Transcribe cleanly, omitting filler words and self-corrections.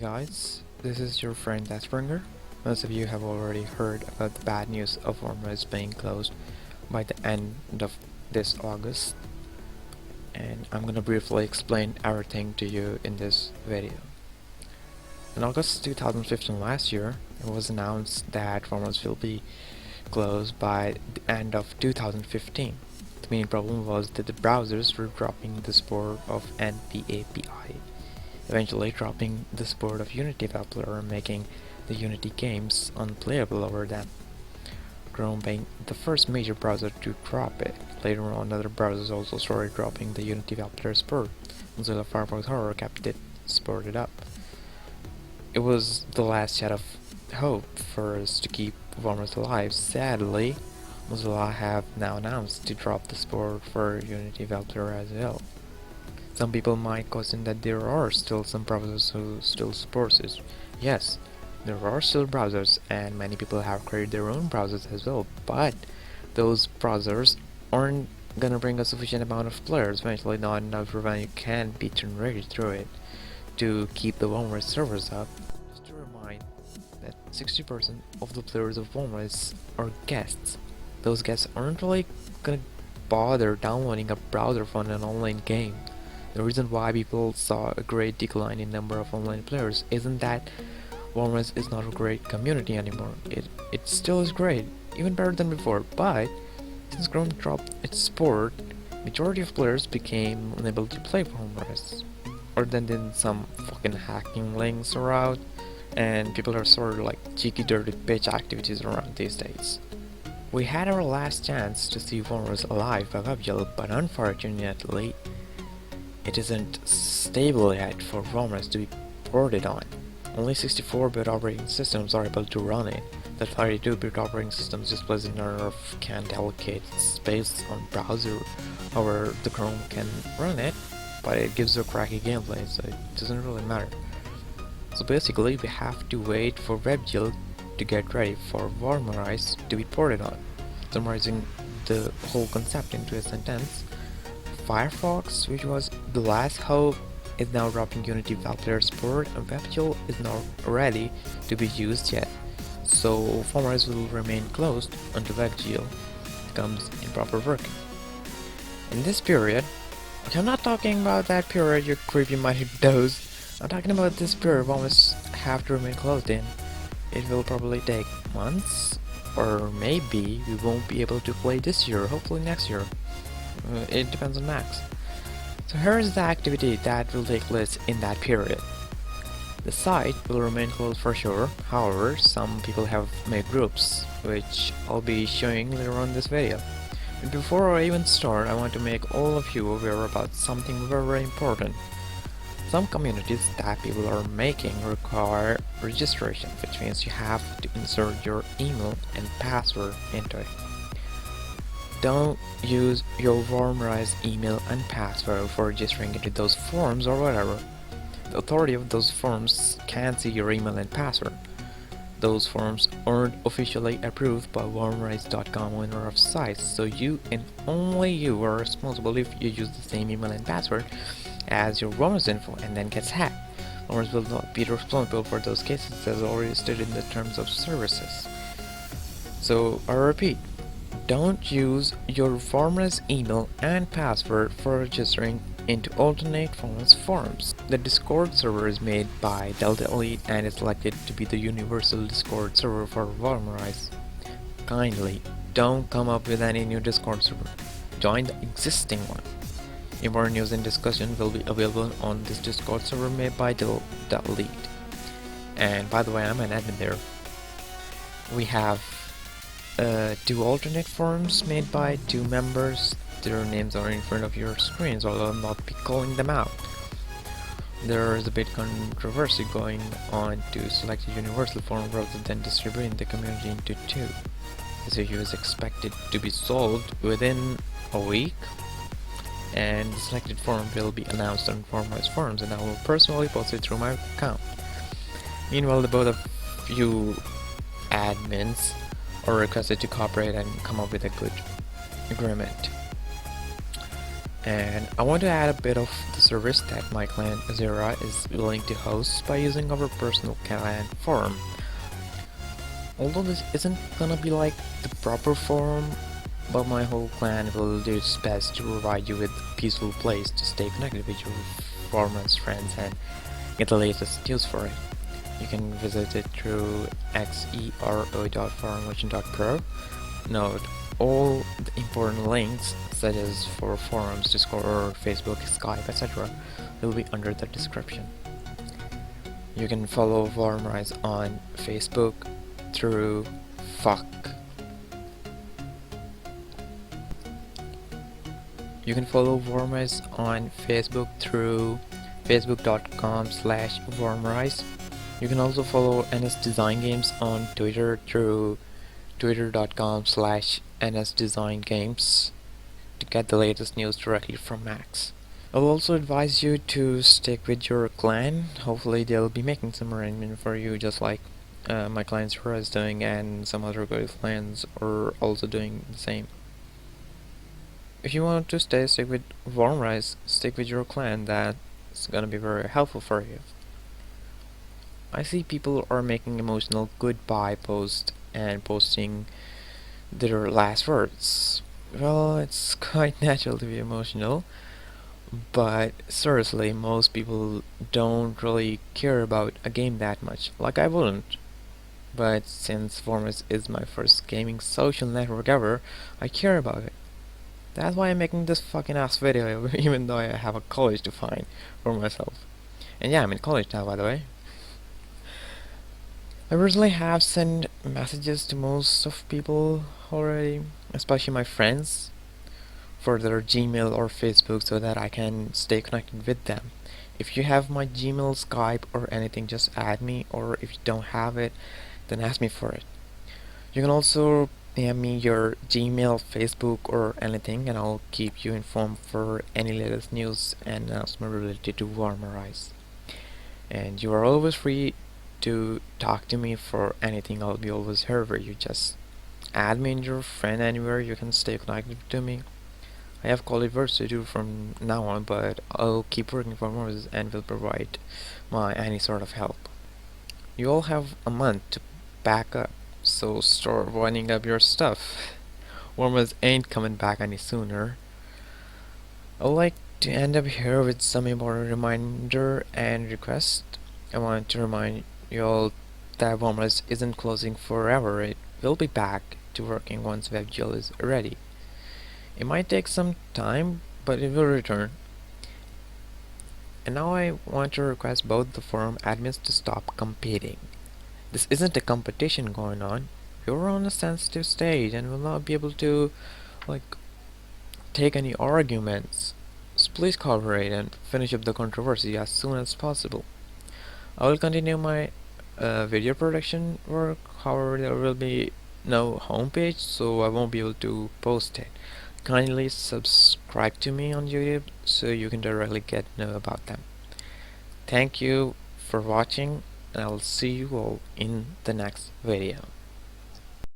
guys, this is your friend Asperger. Most of you have already heard about the bad news of Warmerise being closed by the end of this August, and I'm gonna briefly explain everything to you in this video. In August 2015 last year, it was announced that Warmerise will be closed by the end of 2015. The main problem was that the browsers were dropping the support of NPAPI, eventually dropping the support of Unity web player, making the Unity games unplayable over them. Chrome being the first major browser to drop it. Later on, other browsers also started dropping the Unity web player support. Mozilla Firefox however kept it supported up. It was the last shot of hope for us to keep Warmerise alive. Sadly, Mozilla have now announced to drop the support for Unity web player as well. Some people might question that there are still some browsers who still support it. Yes, there are still browsers, and many people have created their own browsers as well, but those browsers aren't gonna bring a sufficient amount of players. Eventually not enough revenue can be generated through it to keep the Warmerise servers up. Just to remind that 60% of the players of Warmerise are guests. Those guests aren't really gonna bother downloading a browser from an online game. The reason why people saw a great decline in number of online players isn't that Warmerise is not a great community anymore. It still is great, even better than before, but since Chrome dropped its support, majority of players became unable to play Warmerise. Or then some fucking hacking links are out, and people are sort of like cheeky dirty bitch activities around these days. We had our last chance to see Warmerise alive by WebGL, but unfortunately, it isn't stable yet for Warmerise to be ported on. Only 64-bit operating systems are able to run it. The 32-bit operating systems displays a nerf can't allocate space on browser. However, the Chrome can run it, but it gives a cracky gameplay, so it doesn't really matter. So basically, we have to wait for WebGL to get ready for Warmerise to be ported on. Summarizing the whole concept into a sentence, Firefox, which was the last hope, is now dropping Unity web player support, and WebGL is not ready to be used yet. So Warmerise will remain closed until WebGL comes in proper working. In this period, I'm not talking about that period you creepy-minded does. I'm talking about this period Warmerise have to remain closed in. It will probably take months, or maybe we won't be able to play this year, hopefully next year. It depends on Max. So here is the activity that will take place in that period. The site will remain closed for sure, however, some people have made groups, which I'll be showing later on in this video. But before I even start, I want to make all of you aware about something very important. Some communities that people are making require registration, which means you have to insert your email and password into it. Don't use your Warmerise email and password for registering into those forms or whatever. The authority of those forms can't see your email and password. Those forms aren't officially approved by Warmerise.com owner of sites, so you and only you are responsible if you use the same email and password as your Warmerise info and then gets hacked. Warmerise will not be responsible for those cases as already stated in the terms of services. So I repeat, don't use your Warmerise email and password for registering into alternate Warmerise forums. The Discord server is made by Delta Elite and is selected to be the universal Discord server for Warmerise. Kindly don't come up with any new Discord server. Join the existing one. More news and discussion will be available on this Discord server made by Delta Elite. And by the way, I'm an admin there. We have two alternate forums made by two members. Their names are in front of your screens, although I'll not be calling them out. There is a bit controversy going on to select a universal forum rather than distributing the community into two. This issue is expected to be solved within a week, and the selected forum will be announced on Warmerise forums, and I will personally post it through my account. Meanwhile, the both of you admins are requested to cooperate and come up with a good agreement. and I want to add a bit of the service that my clan Azera is willing to host by using our personal clan forum. Although this isn't gonna be like the proper forum, but my whole clan will do its best to provide you with a peaceful place to stay connected with your forum's friends and get the latest news for it. You can visit it through xero.forum.pro. Note, all the important links, such as for forums, Discord, Facebook, Skype, etc., will be under the description. You can follow Warmerise on Facebook through You can follow Warmerise on Facebook through facebook.com/Warmerise. You can also follow NS Design Games on Twitter through twitter.com/NSDesignGames to get the latest news directly from Max. I'll also advise you to stick with your clan. Hopefully they'll be making some arrangement for you, just like my clan Sura is doing, and some other good clans are also doing the same. If you want to stick with Warmerise, stick with your clan. That's gonna be very helpful for you. I see people are making emotional goodbye posts and posting their last words. Well, it's quite natural to be emotional, but seriously, most people don't really care about a game that much. Like I wouldn't. But since Warmerise is my first gaming social network ever, I care about it. That's why I'm making this fucking ass video, even though I have a college to find for myself. And yeah, I'm in college now, by the way. I personally have sent messages to most of people already, especially my friends, for their Gmail or Facebook so that I can stay connected with them. If you have my Gmail, Skype, or anything, just add me, or if you don't have it, then ask me for it. You can also DM me your Gmail, Facebook, or anything, and I'll keep you informed for any latest news and announcement related to Warmerise. And you are always free to talk to me for anything. I'll be always here for you. Just add me in your friend anywhere you can stay connected to me. I have college work to do from now on, but I'll keep working for Warmerise and will provide my any sort of help. You all have a month to back up, so start winding up your stuff. Warmerise ain't coming back any sooner. I'd like to end up here with some important reminder and request. I want to remind you all that Warmerise isn't closing forever. It will be back to working once WebGL is ready. It might take some time, but it will return. And now I want to request both the forum admins to stop competing. This isn't a competition going on. You're on a sensitive stage and will not be able to take any arguments. So please cooperate and finish up the controversy as soon as possible. I will continue my video production work, however there will be no homepage, so I won't be able to post it. Kindly subscribe to me on YouTube so you can directly get to know about them. Thank you for watching, and I'll see you all in the next video.